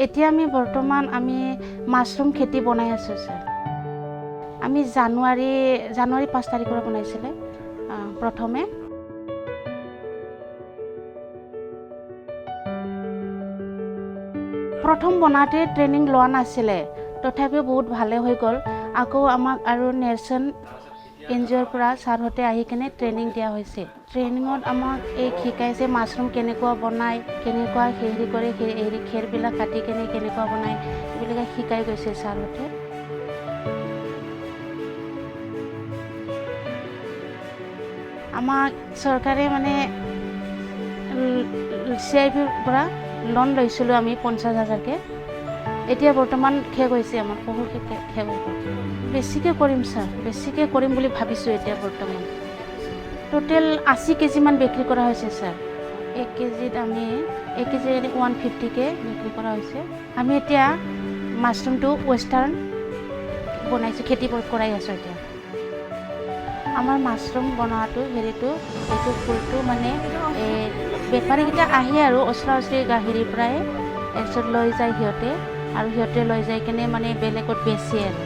এতিয়া আমি বৰ্তমান মাছৰুম খেতি বনাই আছোঁ স্যাৰ। আমি জানুৱাৰী 5 তাৰিখৰ বনাইছিলে প্ৰথমে। প্ৰথম বনাওঁতে ট্ৰেইনিং লোৱা নাছিলে, তথাপিও বহুত ভালে হৈ গ'ল। আকৌ আমাক আৰু নেৰচন এনজিঅ'ৰ পৰা ছাৰহঁতে আহি কিনে ট্ৰেইনিং দিয়া হৈছে। ট্ৰেইনিঙত আমাক শিকাইছে মাছৰুম কেনেকুৱা বনায়, কেনেকুৱা হেৰি কৰে, খেৰবিলাক কাটি কেনে কেনেকুৱা বনায়, এইবিলাক শিকাই গৈছে ছাৰহঁতে। আমাক চৰকাৰে CIBৰ পৰা লোন লৈছিলোঁ আমি 50,000কে। এতিয়া বৰ্তমান শেষ হৈছে, আমাৰ বহুত শেষ হৈ গ'ল। বেছিকৈ কৰিম ছাৰ, বেছিকৈ কৰিম বুলি ভাবিছোঁ এতিয়া বৰ্তমান। টোটেল 80 কেজিমান বিক্ৰী কৰা হৈছে ছাৰ। 1 কেজিত 150কে বিক্ৰী কৰা হৈছে। আমি এতিয়া মাছৰুমটো ৱেষ্টাৰ্ণ বনাইছোঁ, খেতি কৰাই আছোঁ এতিয়া। আমাৰ মাছৰুম বনোৱাটো এইটো ফুলটো বেপাৰীকেইটা আহে আৰু ওচৰা ওচৰি হেৰিৰ পৰাই তাৰপিছত লৈ যায় সিহঁতে, আৰু সিহঁতে লৈ যাই কিনে বেলেগত বেচে আৰু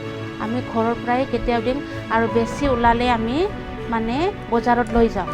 আমি ঘৰৰ পৰাই কেতিয়াও দিম, আৰু বেছি ওলালে আমি বজাৰত লৈ যাওঁ।